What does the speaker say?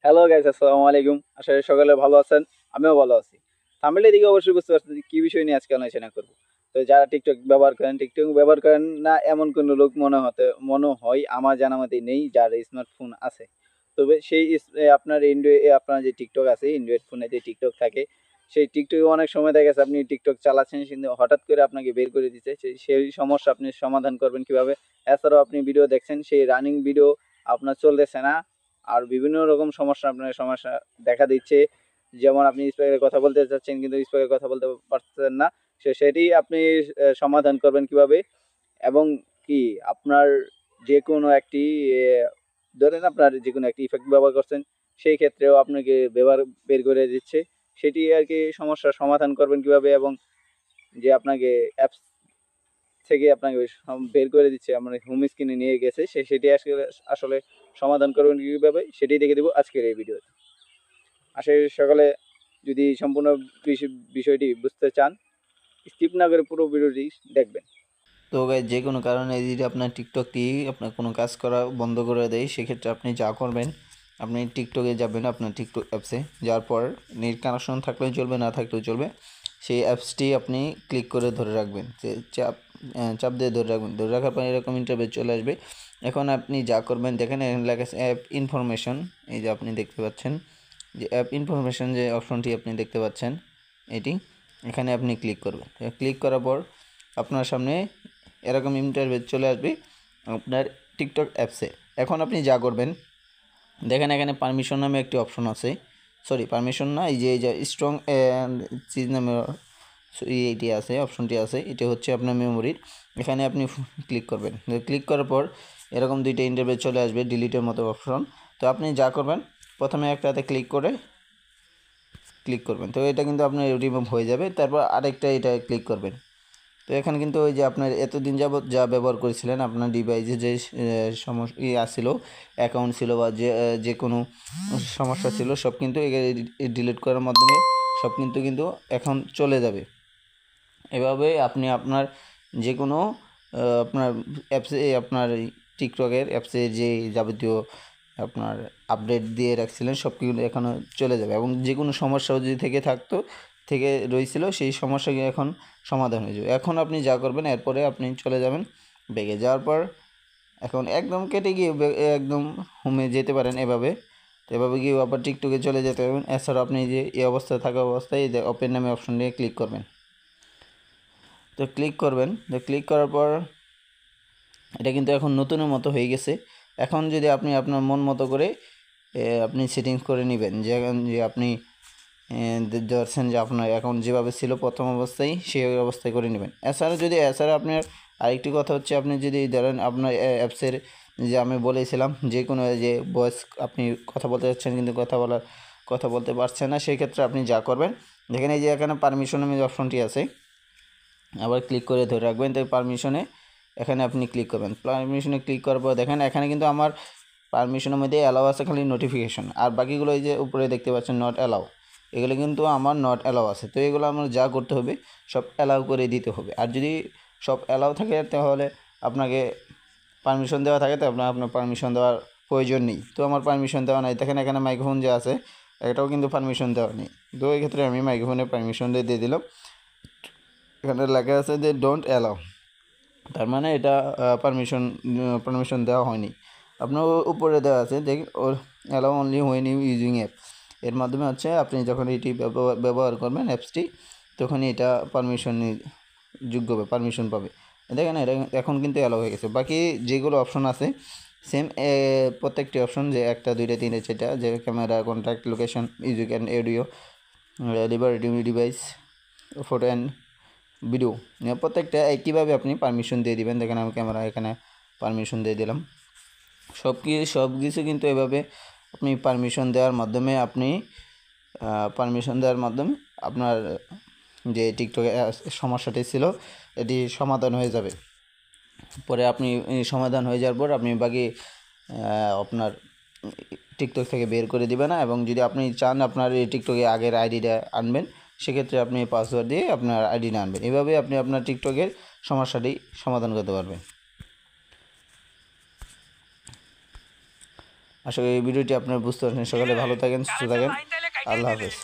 Hello guys, আসসালামু আলাইকুম। আশা করি সকলে ভালো আছেন। আমিও ভালো আছি। থাম্বনেল দিকে অবশ্যই বুঝতে পারছেন যে কি বিষয় নিয়ে আজকে আলোচনা করব। তো যারা টিকটক ব্যবহার করেন, টিকটক ব্যবহার করেন না এমন কোনো লোক মনে হয় আমার জানা মতে নেই যার স্মার্টফোন আছে। তবে সেই আপনার যে টিকটক আছে অ্যান্ড্রয়েড ফোনে যে টিকটক থাকে, সেই টিকটকে অনেক সময় দেখা গেছে আপনি টিকটক চালাচ্ছেন কিন্তু হঠাৎ করে আপনাকে বের করে দিচ্ছে। সেই সমস্যা আপনি সমাধান করবেন কিভাবে? এছাড়াও আপনি ভিডিও দেখছেন, সেই রানিং ভিডিও আপনার চলতেছে না। আর বিভিন্ন রকম সমস্যা দেখা দিচ্ছে। যেমন আপনি স্পিকারে কথা বলতে চাচ্ছেন কিন্তু স্পিকারে কথা বলতে পারতেছেন না। সেটি আপনি সমাধান করবেন কিভাবে? এবং কি আপনার যেকোনো একটি এ ধরেন আপনার যেকোনো একটি ইফেক্ট ব্যবহার করছেন, সেই ক্ষেত্রেও আপনাকে বের করে দিচ্ছে। সেটি আরকি সমস্যার সমাধান করবেন কিভাবে? এবং যে আপনাকে অ্যাপস থেকে আপনাকে বের করে দিচ্ছে, মানে হোম স্ক্রিনে নিয়ে গেছে, সেটি আসলে সমাধান করবেন কিভাবে? সেটি দেখে দিব আজকের এই ভিডিওতে। আশা করি সকলে যদি সম্পূর্ণ বিষয়টি বুঝতে চান, স্কিপ না করে পুরো ভিডিওটি দেখবেন। তো গাইস যে কোনো কারণে যদি আপনার টিকটকটি আপনার কোনো কাজ করা বন্ধ করে দেয়, সেক্ষেত্রে আপনি যা করবেন, আপনি টিকটকে যাবেন, আপনার টিকটক অ্যাপসে যাওয়ার পর নেট কানেকশন থাকলেও চলবে, না থাকলেও চলবে, সেই অ্যাপসটি আপনি ক্লিক করে ধরে রাখবেন, যে চাপ দিয়ে ধরে রাখবেন। ধরে রাখার পর এরকম ইন্টারভিউ চলে আসবে। এখন আপনি যা করবেন, দেখেন এখানে লেখা আছে অ্যাপ ইনফরমেশন। এই যে আপনি দেখতে পাচ্ছেন যে অ্যাপ ইনফরমেশন, যে অপশনটি আপনি দেখতে পাচ্ছেন এটি, এখানে আপনি ক্লিক করবেন। ক্লিক করার পর আপনার সামনে এরকম ইন্টারভিউ চলে আসবে আপনার টিকটক অ্যাপসে। এখন আপনি যা করবেন, দেখেন এখানে পারমিশন নামে একটি অপশন আছে। সরি, পারমিশন না, এই যে স্ট্রং চিজ নামে এইটি আছে, অপশনটি আছে। এটা হচ্ছে আপনার মেমোরির। এখানে আপনি ক্লিক করবেন। ক্লিক করার পর এরকম দুইটা ইন্টারভিউ চলে আসবে, ডিলিটের মতো অপশন। তো আপনি যা করবেন, প্রথমে একটাতে ক্লিক করবেন। তো এটা কিন্তু আপনার রিমুভ হয়ে যাবে। তারপর আরেকটা এটা ক্লিক করবেন। তো এখানে কিন্তু ওই যে আপনার এতদিন যাবৎ যা ব্যবহার করেছিলেন, আপনার ডিভাইসে যে সমস্যা আসছিল, অ্যাকাউন্ট ছিল বা যে কোনো সমস্যা ছিল, সব কিন্তু ডিলিট করার মাধ্যমে সব কিন্তু এখন চলে যাবে। এভাবে আপনি আপনার যে কোনো আপনার অ্যাপসে, আপনার টিকটকের অ্যাপসে যে যাবতীয় আপনার আপডেট দিয়ে রাখছিলেন, সব কিছু এখনও চলে যাবে। এবং যে কোনো সমস্যা যদি থেকে রয়েছিল, সেই সমস্যাকে এখন সমাধান হয়ে যাবে। এখন আপনি যা করবেন, এরপরে আপনি চলে যাবেন ব্যাগে। যাওয়ার পর এখন একদম কেটে গিয়ে একদম হোমে যেতে পারেন এভাবে। তো এভাবে গিয়ে আবার টিকটকে চলে যেতে পারবেন। এছাড়াও আপনি যে এই অবস্থায় থাকা অবস্থায় ওপেন নামে অপশন দিয়ে ক্লিক করবেন। তো ক্লিক করার পর এটা কিন্তু এখন নতুনের মতো হয়ে গেছে। এখন যদি আপনি আপনার মন মতো করে আপনি সেটিংস করে নেবেন, যে আপনি ধরছেন যে আপনার অ্যাকাউন্ট যেভাবে ছিল প্রথম অবস্থায়, সেই অবস্থায় করে নেবেন। এছাড়া আপনার আরেকটি কথা হচ্ছে, আপনি যদি ধরেন আপনার অ্যাপসের, যে আমি বলেছিলাম যে কোনো যে ভয়েস আপনি কথা বলতে যাচ্ছেন কিন্তু কথা বলতে পারছেন না, সেই ক্ষেত্রে আপনি যা করবেন, দেখেন এই যে এখানে পারমিশনের যে অপশনটি আছে, আবার ক্লিক করে ধরে রাখবেন। তো পারমিশনে এখানে আপনি ক্লিক করবেন। পারমিশনে ক্লিক করার পর দেখেন এখানে কিন্তু আমার পারমিশনের মধ্যে অ্যালাউ আছে খালি নোটিফিকেশন, আর বাকিগুলো এই যে উপরে দেখতে পাচ্ছেন নট অ্যালাউ, এগুলো কিন্তু আমার নট অ্যালাউ আছে। তো এগুলো আমার যা করতে হবে, সব অ্যালাউ করে দিতে হবে। আর যদি সব অ্যালাউ থাকে, তাহলে আপনাকে পারমিশন দেওয়া থাকে, তো আপনার পারমিশন দেওয়ার প্রয়োজন নেই। তো আমার পারমিশন দেওয়া নাই। দেখেন এখানে মাইক্রোফোন যে আছে, এটাও কিন্তু পারমিশন দেওয়া নেই। তো এই ক্ষেত্রে আমি মাইক্রোফোনের পারমিশন দিয়ে দিলাম। এখানে লেখা আছে যে ডোন্ট অ্যালাউ, তার মানে এটা পারমিশন দেওয়া হয়নি। আপনার উপরে দেওয়া আছে যে allow only when you using app. এর মাধ্যমে হচ্ছে আপনি যখন এটি ব্যবহার করবেন অ্যাপসটি, তখনই এটা যোগ্য হবে, পারমিশন পাবে। দেখেন এটা এখন কিন্তু অ্যালাউ হয়ে গেছে। বাকি যেগুলো অপশন আছে সেম, প্রত্যেকটি অপশন, যে একটা দুইটা তিনটে চারটা, যে camera, contact, location, music and audio, liberty device, photo and video, প্রত্যেকটা কীভাবে আপনি পারমিশন দিয়ে দিবেন। দেখেন আমি ক্যামেরা এখানে পারমিশন দিয়ে দিলাম। সব কিছু কিন্তু এভাবে আপনি পারমিশন দেওয়ার মাধ্যমে আপনার যে টিকটকে সমস্যাটি ছিল, এটি সমাধান হয়ে যাবে। পরে আপনি সমাধান হয়ে যাওয়ার পর আপনি বাকি আপনার টিকটক থেকে বের করে দিবে না। এবং যদি আপনি চান আপনার এই টিকটকে আগের আইডিটা আনবেন, সেক্ষেত্রে আপনি পাসওয়ার্ড দিয়ে আপনার আইডিটা আনবেন। এভাবে আপনি আপনার টিকটকের সমস্যাটি সমাধান করতে পারবেন। আশা করি এই ভিডিওটি আপনারা বুঝতে পারছেন। সকালে ভালো থাকেন, সুস্থ থাকেন। আল্লাহ হাফেজ।